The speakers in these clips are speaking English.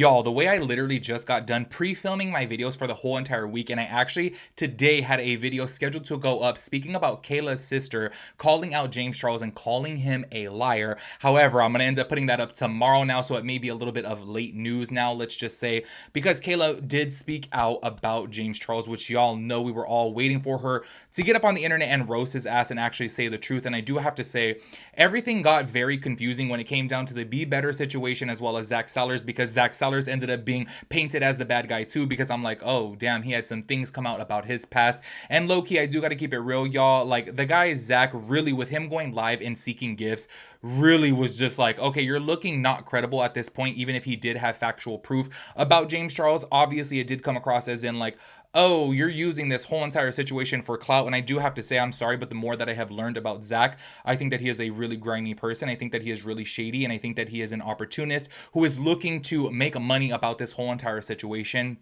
Y'all, the way I literally just got done pre-filming my videos for the whole entire week, and I actually today had a video scheduled to go up speaking about Kayla's sister calling out James Charles and calling him a liar. However, I'm going to end up putting that up tomorrow now, so it may be a little bit of late news now, let's just say, because Kayla did speak out about James Charles, which y'all know we were all waiting for her to get up on the internet and roast his ass and actually say the truth. And I do have to say, everything got very confusing when it came down to the Be Better situation as well as Zach Sellers, because Zach Sellers ended up being painted as the bad guy too, because I'm like, oh damn, he had some things come out about his past. And low-key, I do gotta keep it real, y'all, like the guy Zach, really, with him going live and seeking gifts, really was just like, okay, you're looking not credible at this point, even if he did have factual proof about James Charles. Obviously it did come across as in like, oh, you're using this whole entire situation for clout. And I do have to say, I'm sorry, but the more that I have learned about Zach, I think that he is a really grimy person. I think that he is really shady, and I think that he is an opportunist who is looking to make money about this whole entire situation.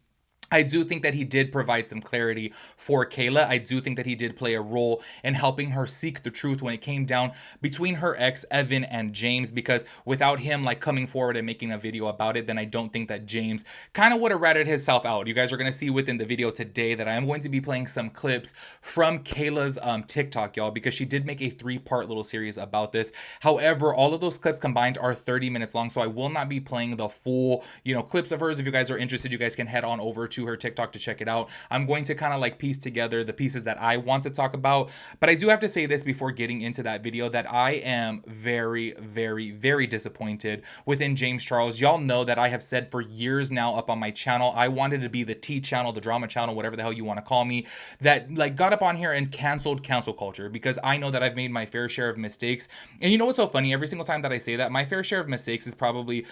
I do think that he did provide some clarity for Kayla. I do think that he did play a role in helping her seek the truth when it came down between her ex, Evan, and James, because without him like coming forward and making a video about it, then I don't think that James kind of would have ratted himself out. You guys are going to see within the video today that I am going to be playing some clips from Kayla's TikTok, y'all, because she did make a 3-part little series about this. However, all of those clips combined are 30 minutes long, so I will not be playing the full, clips of hers. If you guys are interested, you guys can head on over to her TikTok to check it out. I'm going to kind of like piece together the pieces that I want to talk about. But I do have to say this before getting into that video, that I am very, very, very disappointed within James Charles. Y'all know that I have said for years now up on my channel, I wanted to be the T channel, the drama channel, whatever the hell you want to call me, that like got up on here and canceled cancel culture, because I know that I've made my fair share of mistakes. And you know what's so funny? Every single time that I say that, my fair share of mistakes is probably,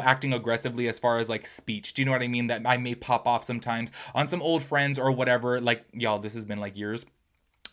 acting aggressively as far as like speech. Do you know what I mean? That I may pop off sometimes on some old friends or whatever. Like, y'all, this has been like years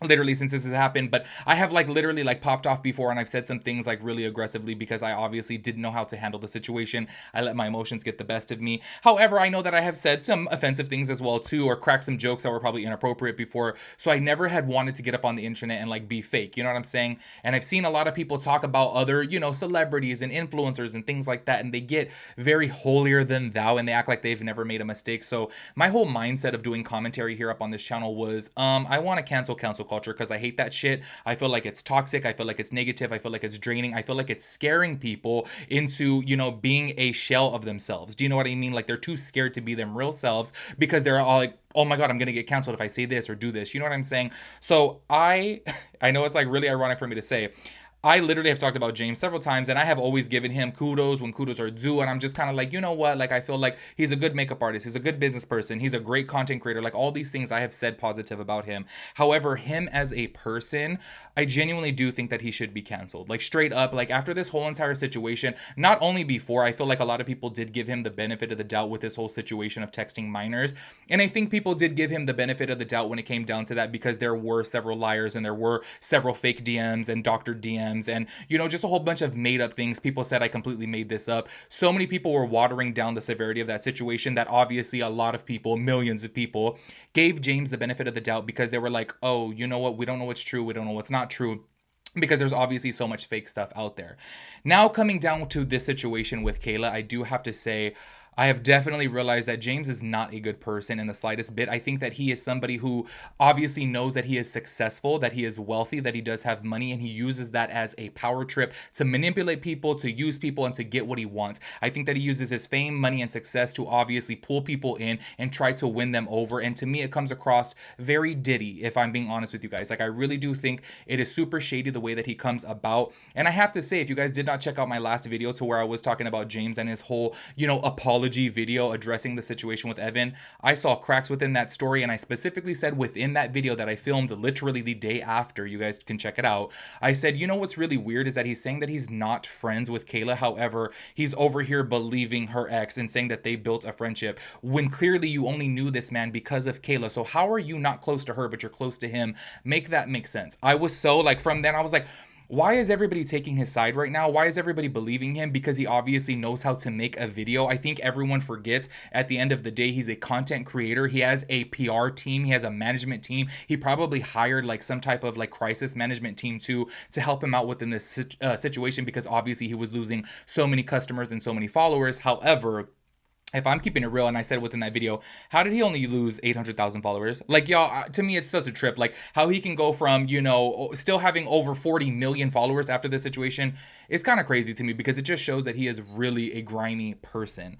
literally since this has happened, but I have like literally like popped off before, and I've said some things like really aggressively because I obviously didn't know how to handle the situation. I let my emotions get the best of me. However, I know that I have said some offensive things as well too, or cracked some jokes that were probably inappropriate before, so I never had wanted to get up on the internet and like be fake, you know what I'm saying? And I've seen a lot of people talk about other, celebrities and influencers and things like that, and they get very holier than thou and they act like they've never made a mistake. So my whole mindset of doing commentary here up on this channel was, I want to cancel culture, because I hate that shit. I feel like it's toxic. I feel like it's negative. I feel like it's draining. I feel like it's scaring people into, being a shell of themselves. Do you know what I mean? Like they're too scared to be them real selves because they're all like, oh my God, I'm gonna get canceled if I say this or do this. You know what I'm saying? So I know it's like really ironic for me to say, I literally have talked about James several times, and I have always given him kudos when kudos are due. And I'm just kind of like, you know what? Like, I feel like he's a good makeup artist. He's a good business person. He's a great content creator. Like, all these things I have said positive about him. However, him as a person, I genuinely do think that he should be canceled. Like, straight up, like, after this whole entire situation, not only before, I feel like a lot of people did give him the benefit of the doubt with this whole situation of texting minors. And I think people did give him the benefit of the doubt when it came down to that, because there were several liars and there were several fake DMs and doctored DMs and, just a whole bunch of made up things. People said I completely made this up. So many people were watering down the severity of that situation that obviously a lot of people, millions of people, gave James the benefit of the doubt, because they were like, oh, you know what? We don't know what's true. We don't know what's not true, because there's obviously so much fake stuff out there. Now, coming down to this situation with Kayla, I do have to say, I have definitely realized that James is not a good person in the slightest bit. I think that he is somebody who obviously knows that he is successful, that he is wealthy, that he does have money, and he uses that as a power trip to manipulate people, to use people, and to get what he wants. I think that he uses his fame, money, and success to obviously pull people in and try to win them over. And to me, it comes across very Diddy, if I'm being honest with you guys. Like, I really do think it is super shady the way that he comes about. And I have to say, if you guys did not check out my last video to where I was talking about James and his whole, apology video addressing the situation with Evan, I saw cracks within that story, and I specifically said within that video that I filmed literally the day after, you guys can check it out, I said, what's really weird is that he's saying that he's not friends with Kayla. However, he's over here believing her ex and saying that they built a friendship, when clearly you only knew this man because of Kayla. So how are you not close to her but you're close to him? Make that make sense. I was so like, from then I was like, why is everybody taking his side right now? Why is everybody believing him? Because he obviously knows how to make a video. I think everyone forgets at the end of the day, he's a content creator. He has a PR team. He has a management team. He probably hired like some type of like crisis management team to help him out within this situation, because obviously he was losing so many customers and so many followers. However, if I'm keeping it real, and I said within that video, how did he only lose 800,000 followers? Like, y'all, to me, it's such a trip. Like, how he can go from, still having over 40 million followers after this situation is kind of crazy to me, because it just shows that he is really a grimy person.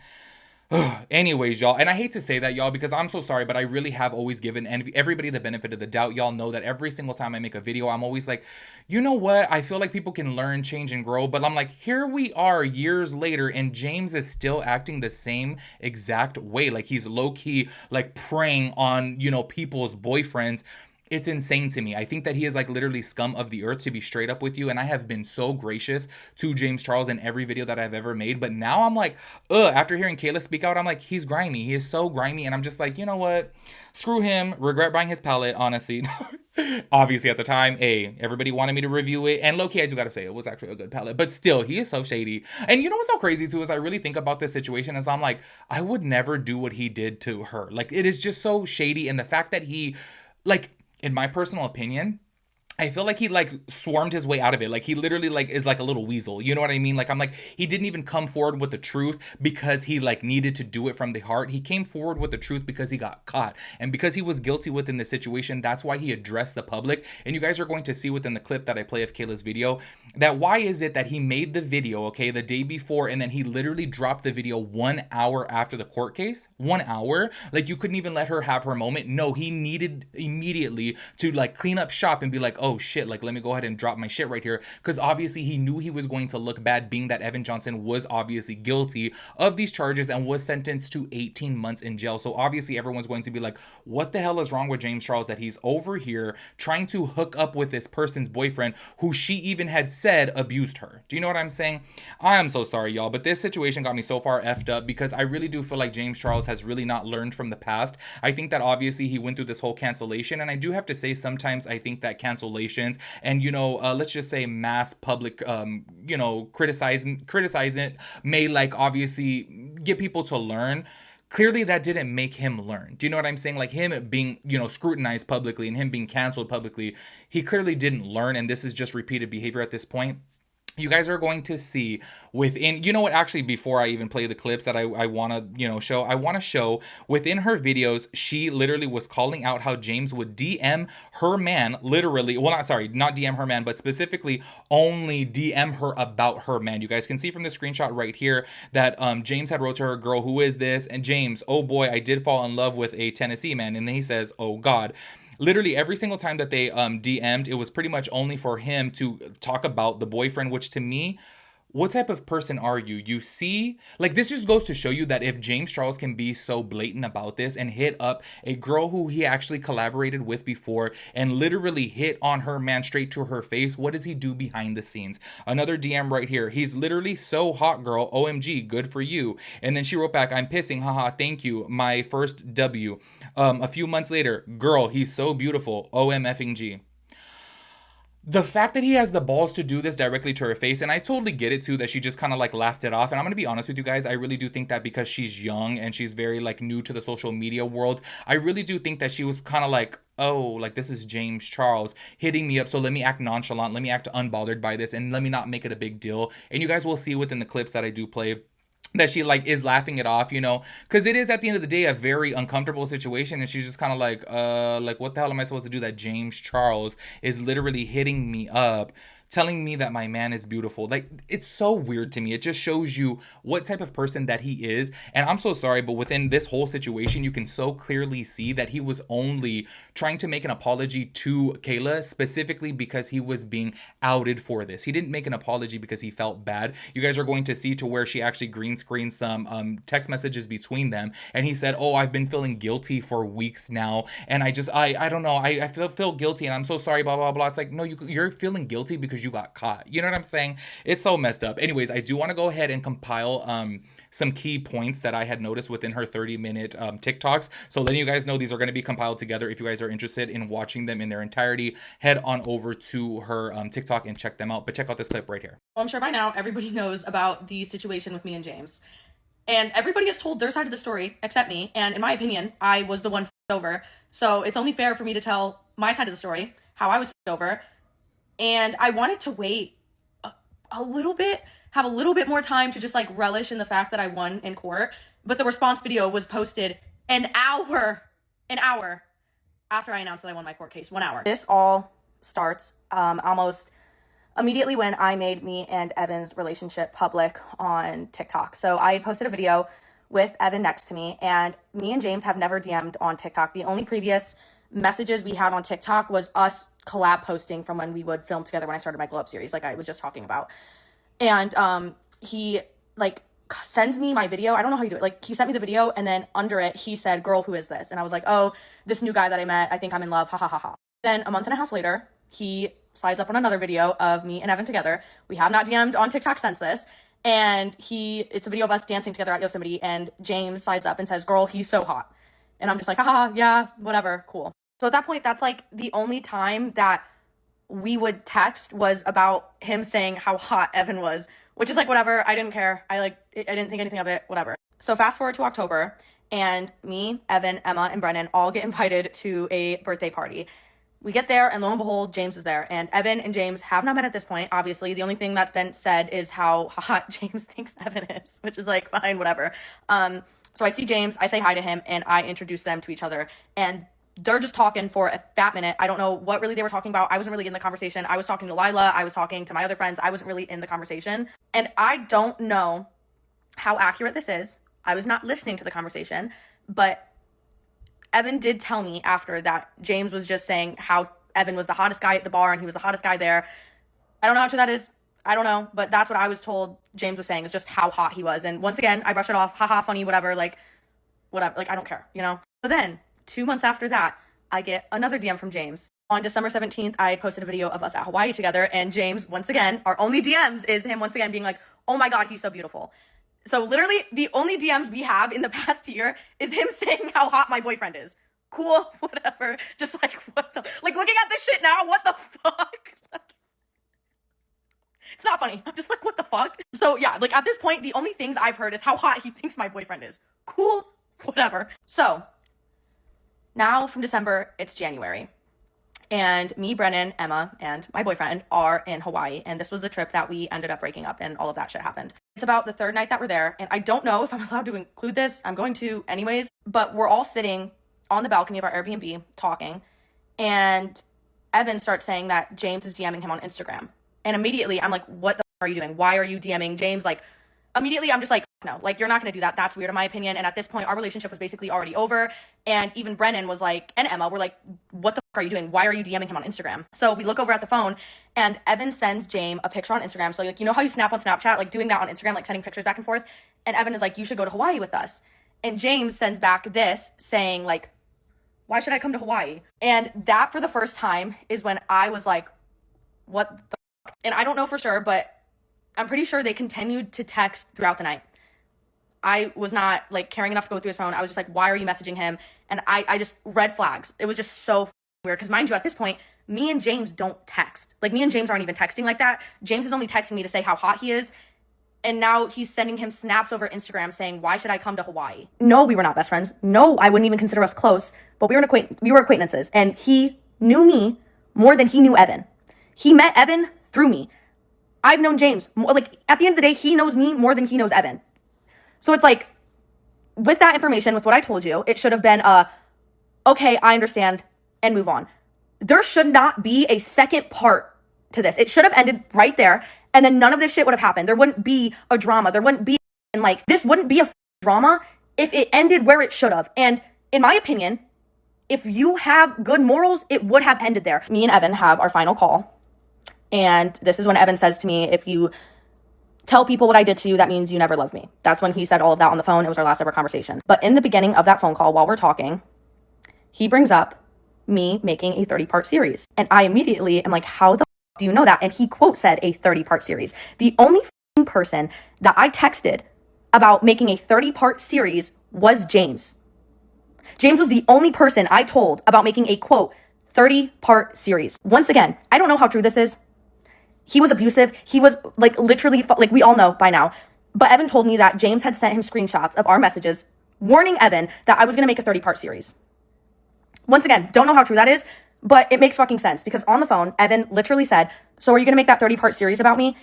Anyways, y'all, and I hate to say that, y'all, because I'm so sorry, but I really have always given everybody the benefit of the doubt. Y'all know that every single time I make a video, I'm always like, you know what? I feel like people can learn, change, and grow. But I'm like, here we are years later, and James is still acting the same exact way. Like, he's low key, like, preying on, people's boyfriends. It's insane to me. I think that he is like literally scum of the earth, to be straight up with you. And I have been so gracious to James Charles in every video that I've ever made. But now I'm like, after hearing Kayla speak out, I'm like, he's grimy. He is so grimy. And I'm just like, you know what? Screw him. Regret buying his palette, honestly. Obviously, at the time, everybody wanted me to review it. And low-key, I do gotta say, it was actually a good palette. But still, he is so shady. And you know what's so crazy, too, is I really think about this situation as I'm like, I would never do what he did to her. Like, it is just so shady. And the fact that he, like, in my personal opinion, I feel like he like swarmed his way out of it. Like, he literally like is like a little weasel. You know what I mean? Like, I'm like, he didn't even come forward with the truth because he like needed to do it from the heart. He came forward with the truth because he got caught. And because he was guilty within the situation, that's why he addressed the public. And you guys are going to see within the clip that I play of Kayla's video that why is it that he made the video, okay, the day before, and then he literally dropped the video 1 hour after the court case? 1 hour? Like, you couldn't even let her have her moment. No, he needed immediately to like clean up shop and be like, oh shit, like, let me go ahead and drop my shit right here, because obviously he knew he was going to look bad, being that Evan Johnson was obviously guilty of these charges and was sentenced to 18 months in jail. So obviously everyone's going to be like, what the hell is wrong with James Charles that he's over here trying to hook up with this person's boyfriend who she even had said abused her? Do you know what I'm saying? I am so sorry, y'all, but this situation got me so far effed up, because I really do feel like James Charles has really not learned from the past. I think that obviously he went through this whole cancellation, and I do have to say, sometimes I think that cancellations and let's just say mass public criticizing it may like obviously get people to learn. Clearly that didn't make him learn. Do you know what I'm saying? Like, him being scrutinized publicly and him being canceled publicly, he clearly didn't learn, and this is just repeated behavior at this point. You guys are going to see within, you know what, actually, before I even play the clips that I want to, show, I want to show within her videos, she literally was calling out how James would DM her man, literally, well, not DM her man, but specifically only DM her about her man. You guys can see from the screenshot right here that James had wrote to her, girl, who is this? And James, oh boy, I did fall in love with a Tennessee man. And then he says, oh God. Literally every single time that they DM'd, it was pretty much only for him to talk about the boyfriend, which to me, what type of person are you? You see, like, this just goes to show you that if James Charles can be so blatant about this and hit up a girl who he actually collaborated with before and literally hit on her man straight to her face, what does he do behind the scenes? Another DM right here. He's literally so hot, girl. OMG, good for you. And then she wrote back, I'm pissing. Haha, thank you. My first W. A few months later, girl, he's so beautiful. OMFing. The fact that he has the balls to do this directly to her face, and I totally get it too, that she just kind of like laughed it off. And I'm going to be honest with you guys, I really do think that because she's young and she's very like new to the social media world, I really do think that she was kind of like, oh, like, this is James Charles hitting me up, so let me act nonchalant, let me act unbothered by this, and let me not make it a big deal. And you guys will see within the clips that I do play that she like is laughing it off, because it is at the end of the day a very uncomfortable situation, and she's just kind of like what the hell am I supposed to do that James Charles is literally hitting me up, telling me that my man is beautiful? Like, it's so weird to me. It just shows you what type of person that he is. And I'm so sorry, but within this whole situation, you can so clearly see that he was only trying to make an apology to Kayla, specifically because he was being outed for this. He didn't make an apology because he felt bad. You guys are going to see to where she actually green screened some text messages between them, and he said, oh, I've been feeling guilty for weeks now, and I don't know, I feel guilty, and I'm so sorry, blah blah blah. It's like, no, you're feeling guilty because you got caught. You know what I'm saying? It's so messed up. Anyways, I do want to go ahead and compile some key points that I had noticed within her 30-minute TikToks. So letting you guys know these are going to be compiled together. If you guys are interested in watching them in their entirety, head on over to her TikTok and check them out. But check out this clip right here. Well, I'm sure by now everybody knows about the situation with me and James. And everybody has told their side of the story except me. And in my opinion, I was the one over. So it's only fair for me to tell my side of the story, how I was over. And I wanted to wait a little bit, have a little bit more time to just like relish in the fact that I won in court. But the response video was posted an hour after I announced that I won my court case. 1 hour. This all starts almost immediately when I made me and Evan's relationship public on TikTok. So I posted a video with Evan next to me, and me and James have never DM'd on TikTok. The only previous messages we had on TikTok was us collab posting from when we would film together when I started my Glow Up series, like I was just talking about. And he like sends me my video. I don't know how you do it. Like, he sent me the video, and then under it he said, "Girl, who is this?" And I was like, "Oh, this new guy that I met. I think I'm in love. Ha ha ha ha." Then a month and a half later, he slides up on another video of me and Evan together. We have not DM'd on TikTok since this. And it's a video of us dancing together at Yosemite, and James slides up and says, "Girl, he's so hot." And I'm just like, "Haha, yeah, whatever, cool." So at that point, that's like the only time that we would text was about him saying how hot Evan was, which is like, whatever. I didn't care. I didn't think anything of it, whatever. So fast forward to October, and me, Evan, Emma, and Brennan all get invited to a birthday party. We get there, and lo and behold, James is there. And Evan and James have not met at this point, obviously. The only thing that's been said is how hot James thinks Evan is, which is like, fine, whatever. So I see James, I say hi to him, and I introduce them to each other. And they're just talking for a fat minute. I don't know what really they were talking about. I wasn't really in the conversation. I was talking to Lila. I was talking to my other friends. I wasn't really in the conversation. And I don't know how accurate this is. I was not listening to the conversation, but Evan did tell me after that James was just saying how Evan was the hottest guy at the bar and he was the hottest guy there. I don't know how true that is. I don't know, but that's what I was told James was saying, is just how hot he was. And once again, I brush it off. Haha, funny, whatever. Like, whatever. Like, I don't care, you know? But then 2 months after that, I get another DM from James. On December 17th, I posted a video of us at Hawaii together, and James, once again, our only DMs is him once again being like, "Oh my God, he's so beautiful." So literally the only DMs we have in the past year is him saying how hot my boyfriend is. Cool, whatever. Just like, what the, like, looking at this shit now, what the fuck? It's not funny. I'm just like, what the fuck? So yeah, like at this point, the only things I've heard is how hot he thinks my boyfriend is. Cool, whatever. So now from December, it's January. And me, Brennan, Emma, and my boyfriend are in Hawaii. And this was the trip that we ended up breaking up, and all of that shit happened. It's about the third night that we're there. And I don't know if I'm allowed to include this. I'm going to anyways. But we're all sitting on the balcony of our Airbnb talking. And Evan starts saying that James is DMing him on Instagram. And immediately I'm like, what the are you doing? Why are you DMing James? Like, immediately I'm just like, no, like, you're not going to do that. That's weird in my opinion. And at this point, our relationship was basically already over. And even Brennan was like, and Emma were like, what the are you doing? Why are you DMing him on Instagram? So we look over at the phone, and Evan sends James a picture on Instagram. So like, you know how you snap on Snapchat, like doing that on Instagram, like sending pictures back and forth. And Evan is like, you should go to Hawaii with us. And James sends back this saying like, why should I come to Hawaii? And that for the first time is when I was like, what the fuck? And I don't know for sure, but I'm pretty sure they continued to text throughout the night. I was not like caring enough to go through his phone. I was just like, why are you messaging him? And I just, red flags. It was just so weird. Because mind you, at this point, me and James don't text. Like, me and James aren't even texting like that. James is only texting me to say how hot he is. And now he's sending him snaps over Instagram saying, why should I come to Hawaii? No, we were not best friends. No, I wouldn't even consider us close. But we were acquaintances. And he knew me more than he knew Evan. He met Evan through me. I've known James. Like, at the end of the day, he knows me more than he knows Evan. So it's like, with that information, with what I told you, it should have been, okay, I understand, and move on. There should not be a second part to this. It should have ended right there, and then none of this shit would have happened. There wouldn't be a drama. There wouldn't be, and like, this wouldn't be a drama if it ended where it should have. And in my opinion, if you have good morals, it would have ended there. Me and Evan have our final call, and this is when Evan says to me, if you tell people what I did to you, that means you never loved me. That's when he said all of that on the phone. It was our last ever conversation. But in the beginning of that phone call, while we're talking, he brings up me making a 30-part series. And I immediately am like, how the do you know that? And he quote said a 30-part series. The only person that I texted about making a 30-part series was James. James was the only person I told about making a quote 30-part series. Once again, I don't know how true this is. He was abusive. He was like literally, like we all know by now. But Evan told me that James had sent him screenshots of our messages warning Evan that I was going to make a 30-part series. Once again, don't know how true that is, but it makes fucking sense because on the phone, Evan literally said, so are you going to make that 30-part series about me?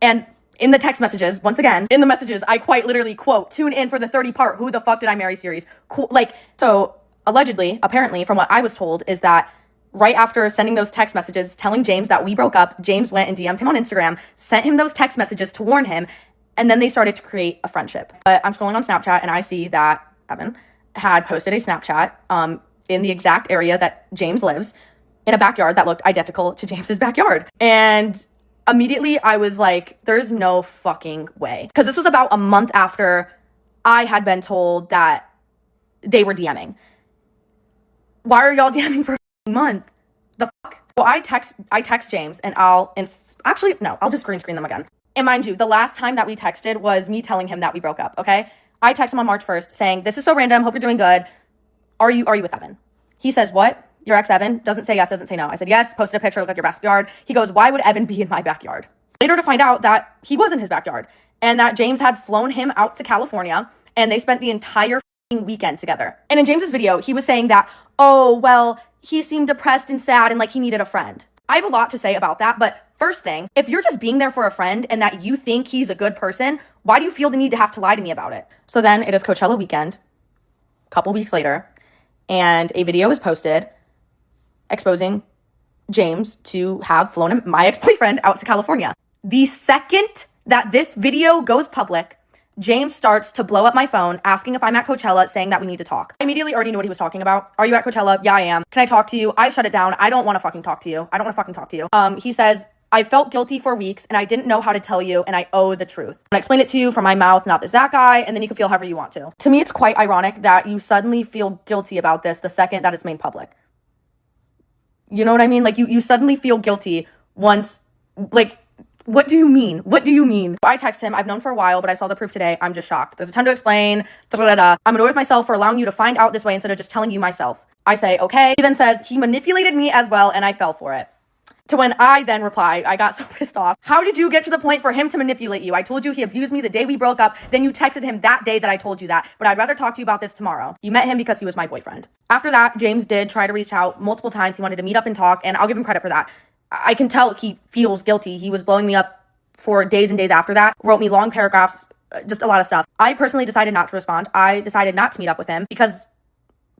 And In the text messages, once again, in the messages, I quite literally quote, "Tune in for the 30 part Who the Fuck Did I Marry series." Cool. Like, so allegedly, apparently, from what I was told, is that right after sending those text messages telling James that we broke up, James went and DM'd him on Instagram, sent him those text messages to warn him, and then they started to create a friendship. But I'm scrolling on Snapchat and I see that Evan had posted a Snapchat in the exact area that James lives, in a backyard that looked identical to James's backyard. And immediately I was like, there's no fucking way. Because this was about a month after I had been told that they were DMing. Why are y'all DMing for a month? The fuck? Well, I text James and I'll just green screen them again. And mind you, the last time that we texted was me telling him that we broke up, okay? I text him on March 1st saying, "This is so random, hope you're doing good. Are you with Evan?" He says, "What? Your ex Evan?" Doesn't say yes, doesn't say no. I said yes, posted a picture, looked like your backyard. He goes, "Why would Evan be in my backyard?" Later to find out that he was in his backyard and that James had flown him out to California and they spent the entire weekend together. And in James's video, he was saying that, oh, well, he seemed depressed and sad and like he needed a friend. I have a lot to say about that, but first thing, if you're just being there for a friend and that you think he's a good person, why do you feel the need to have to lie to me about it? So then it is Coachella weekend, a couple weeks later, and a video is posted exposing James to have flown my ex-boyfriend out to California. The second that this video goes public, James starts to blow up my phone, asking if I'm at Coachella, saying that we need to talk. I immediately already knew what he was talking about. "Are you at Coachella?" "Yeah, I am." "Can I talk to you?" I shut it down. "I don't want to fucking talk to you. I don't want to fucking talk to you." He says, "I felt guilty for weeks and I didn't know how to tell you and I owe the truth. I explained it to you from my mouth, not this that guy, and then you can feel however you want to." To me, it's quite ironic that you suddenly feel guilty about this the second that it's made public. You know what I mean? Like you suddenly feel guilty once, like, what do you mean? What do you mean? I text him, "I've known for a while, but I saw the proof today. I'm just shocked. There's a ton to explain. I'm annoyed with myself for allowing you to find out this way instead of just telling you myself." I say, "Okay." He then says, "He manipulated me as well and I fell for it." To when I then reply, I got so pissed off. "How did you get to the point for him to manipulate you? I told you he abused me the day we broke up. Then you texted him that day that I told you that. But I'd rather talk to you about this tomorrow. You met him because he was my boyfriend." After that, James did try to reach out multiple times. He wanted to meet up and talk, and I'll give him credit for that. I can tell he feels guilty. He was blowing me up for days and days after that. Wrote me long paragraphs, just a lot of stuff. I personally decided not to respond. I decided not to meet up with him because,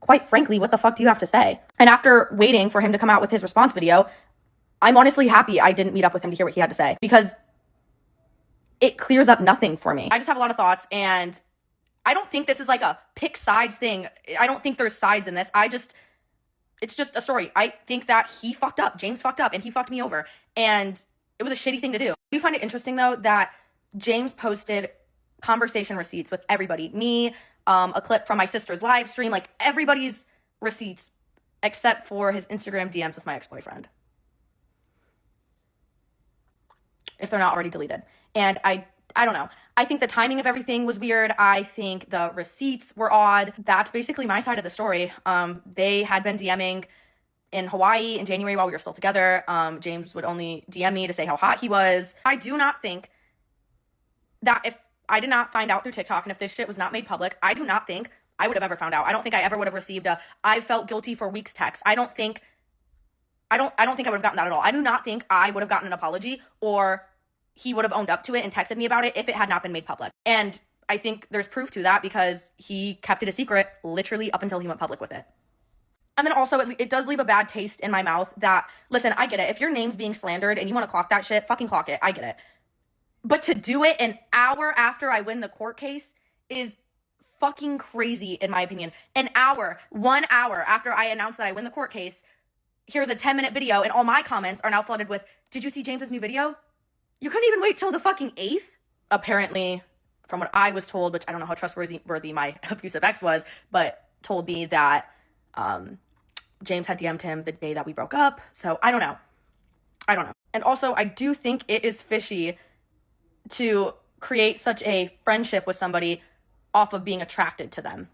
quite frankly, what the fuck do you have to say? And after waiting for him to come out with his response video, I'm honestly happy I didn't meet up with him to hear what he had to say because it clears up nothing for me. I just have a lot of thoughts, and I don't think this is like a pick sides thing. I don't think there's sides in this. It's just a story. I think that he fucked up. James fucked up and he fucked me over. And it was a shitty thing to do. I do find it interesting though that James posted conversation receipts with everybody. Me, a clip from my sister's live stream, like everybody's receipts except for his Instagram DMs with my ex-boyfriend, if they're not already deleted. And I don't know. I think the timing of everything was weird. I think the receipts were odd. That's basically my side of the story. They had been DMing in Hawaii in January while we were still together. James would only DM me to say how hot he was. I do not think that if I did not find out through TikTok and if this shit was not made public, I do not think I would have ever found out. I don't think I ever would have received a "I felt guilty for weeks" text. I don't think I would have gotten that at all. I do not think I would have gotten an apology or he would have owned up to it and texted me about it if it had not been made public. And I think there's proof to that because he kept it a secret literally up until he went public with it. And then also, it does leave a bad taste in my mouth that, listen, I get it. If your name's being slandered and you want to clock that shit, fucking clock it. I get it. But to do it an hour after I win the court case is fucking crazy, in my opinion. 1 hour after I announced that I win the court case, here's a 10-minute video, and all my comments are now flooded with, "Did you see James's new video? You couldn't even wait till the fucking 8th? Apparently, from what I was told, which I don't know how trustworthy my abusive ex was, but told me that James had DM'd him the day that we broke up. So I don't know. And also, I do think it is fishy to create such a friendship with somebody off of being attracted to them.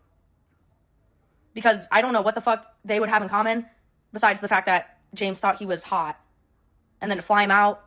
Because I don't know what the fuck they would have in common besides the fact that James thought he was hot. And then to fly him out,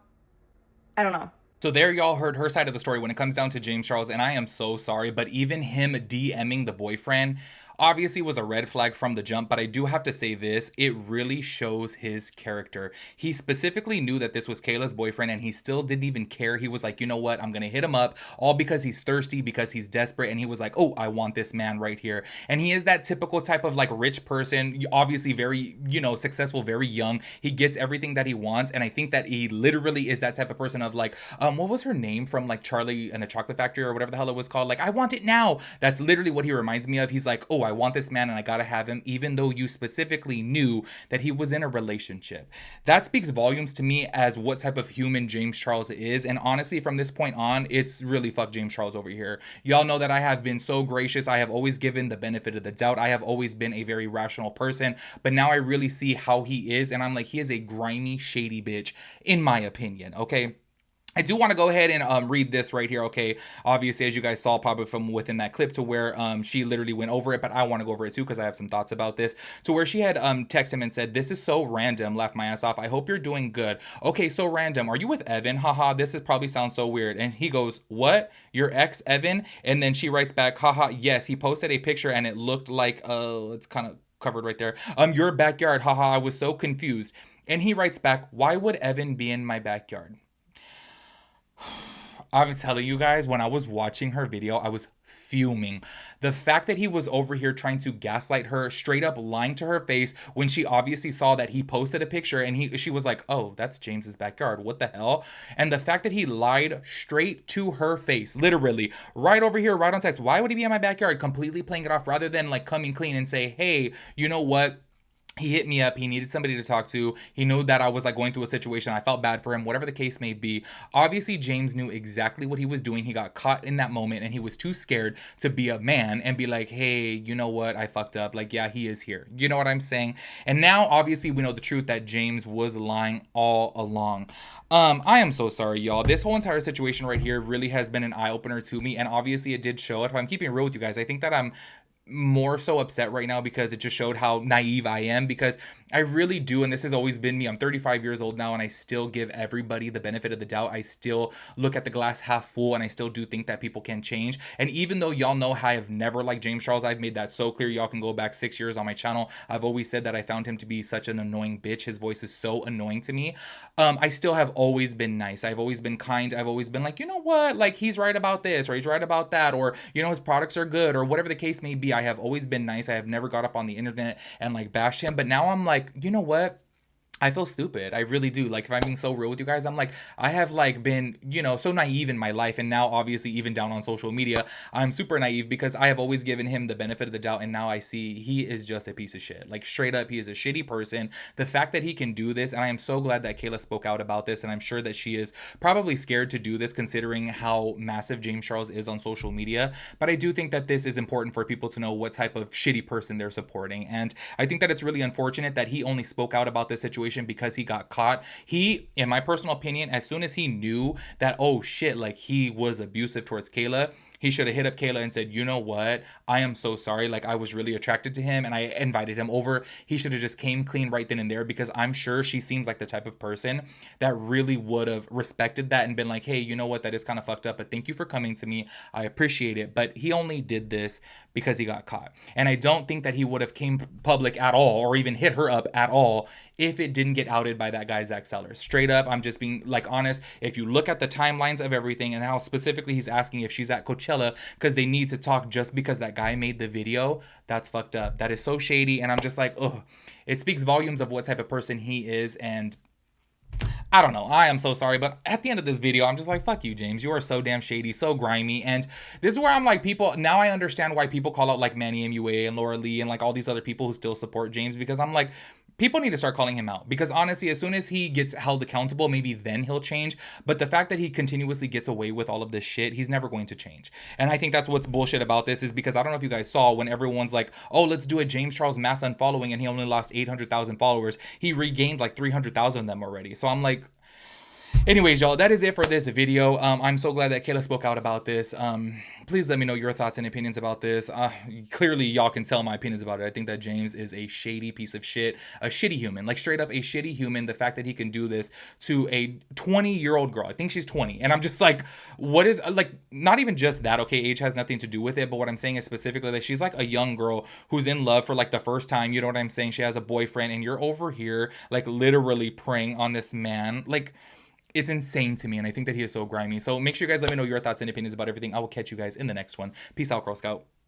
I don't know. So there y'all heard her side of the story when it comes down to James Charles, and I am so sorry, but even him DMing the boyfriend obviously was a red flag from the jump, but I do have to say this, it really shows his character. He specifically knew that this was Kayla's boyfriend and he still didn't even care. He was like, you know what, I'm gonna hit him up, all because he's thirsty, because he's desperate, and he was like, oh, I want this man right here. And he is that typical type of like rich person, obviously very, successful, very young. He gets everything that he wants, and I think that he literally is that type of person of like, what was her name from like Charlie and the Chocolate Factory or whatever the hell it was called? Like, I want it now. That's literally what he reminds me of. He's like, oh, I want this man and I gotta have him, even though you specifically knew that he was in a relationship. That speaks volumes to me as what type of human James Charles is. And honestly, from this point on, it's really fuck James Charles over here. Y'all know that I have been so gracious. I have always given the benefit of the doubt. I have always been a very rational person, but now I really see how he is. And I'm like, he is a grimy, shady bitch, in my opinion. Okay. I do want to go ahead and read this right here, okay? Obviously, as you guys saw probably from within that clip to where she literally went over it, but I want to go over it too because I have some thoughts about this. To where she had texted him and said, this is so random, laughed my ass off. I hope you're doing good. Okay, so random. Are you with Evan? Haha, this is probably sounds so weird. And he goes, what? Your ex, Evan? And then she writes back, haha, yes. He posted a picture and it looked like, it's kind of covered right there. Your backyard, haha, I was so confused. And he writes back, why would Evan be in my backyard? I was telling you guys, when I was watching her video, I was fuming. The fact that he was over here trying to gaslight her, straight up lying to her face when she obviously saw that he posted a picture and she was like, oh, that's James's backyard. What the hell? And the fact that he lied straight to her face, literally, right over here, right on text. Why would he be in my backyard? Completely playing it off rather than like coming clean and say, hey, you know what? He hit me up. He needed somebody to talk to. He knew that I was like going through a situation. I felt bad for him, whatever the case may be. Obviously, James knew exactly what he was doing. He got caught in that moment and he was too scared to be a man and be like, hey, you know what? I fucked up. Like, yeah, he is here. You know what I'm saying? And now, obviously, we know the truth that James was lying all along. I am so sorry, y'all. This whole entire situation right here really has been an eye opener to me. And obviously, it did show it. If I'm keeping it real with you guys, I think that I'm more so upset right now because it just showed how naive I am, because I really do, and this has always been me. I'm 35 years old now and I still give everybody the benefit of the doubt. I still look at the glass half full and I still do think that people can change. And even though y'all know how I have never liked James Charles, I've made that so clear. Y'all can go back 6 years on my channel. I've always said that I found him to be such an annoying bitch. His voice is so annoying to me. I still have always been nice. I've always been kind. I've always been like, you know what, like he's right about this or he's right about that, or you know, his products are good or whatever the case may be. I have always been nice. I have never got up on the internet and like bashed him. But now I'm like, you know what? I feel stupid. I really do. Like, if I'm being so real with you guys, I'm like, I have like been, so naive in my life. And now obviously even down on social media, I'm super naive because I have always given him the benefit of the doubt. And now I see he is just a piece of shit. Like straight up, he is a shitty person. The fact that he can do this, and I am so glad that Kayla spoke out about this. And I'm sure that she is probably scared to do this considering how massive James Charles is on social media. But I do think that this is important for people to know what type of shitty person they're supporting. And I think that it's really unfortunate that he only spoke out about this situation because he got caught. He, in my personal opinion, as soon as he knew that, oh shit, like he was abusive towards Kayla, he should have hit up Kayla and said, you know what? I am so sorry. Like, I was really attracted to him and I invited him over. He should have just came clean right then and there, because I'm sure she seems like the type of person that really would have respected that and been like, hey, you know what? That is kind of fucked up, but thank you for coming to me. I appreciate it. But he only did this because he got caught. And I don't think that he would have came public at all or even hit her up at all if it didn't get outed by that guy, Zach Sellers. Straight up, I'm just being like honest. If you look at the timelines of everything and how specifically he's asking if she's at Coachella because they need to talk just because that guy made the video, that's fucked up. That is so shady. And I'm just like, ugh, it speaks volumes of what type of person he is. And I don't know. I am so sorry. But at the end of this video, I'm just like, fuck you, James. You are so damn shady, so grimy. And this is where I'm like, people, now I understand why people call out like Manny MUA and Laura Lee and like all these other people who still support James, because I'm like, people need to start calling him out, because honestly, as soon as he gets held accountable, maybe then he'll change. But the fact that he continuously gets away with all of this shit, he's never going to change. And I think that's what's bullshit about this, is because I don't know if you guys saw when everyone's like, oh, let's do a James Charles mass unfollowing, and he only lost 800,000 followers. He regained like 300,000 of them already. So I'm like, Anyways, y'all, that is it for this video. I'm so glad that Kayla spoke out about this. Please let me know your thoughts and opinions about this. Clearly, y'all can tell my opinions about it. I think that James is a shady piece of shit, a shitty human, like straight up a shitty human. The fact that he can do this to a 20-year-old girl, I think she's 20, and I'm just like, what is like? Not even just that. Okay, age has nothing to do with it, but what I'm saying is specifically that she's like a young girl who's in love for like the first time. You know what I'm saying? She has a boyfriend, and you're over here like literally preying on this man, like. It's insane to me, and I think that he is so grimy. So make sure you guys let me know your thoughts and opinions about everything. I will catch you guys in the next one. Peace out, Girl Scout.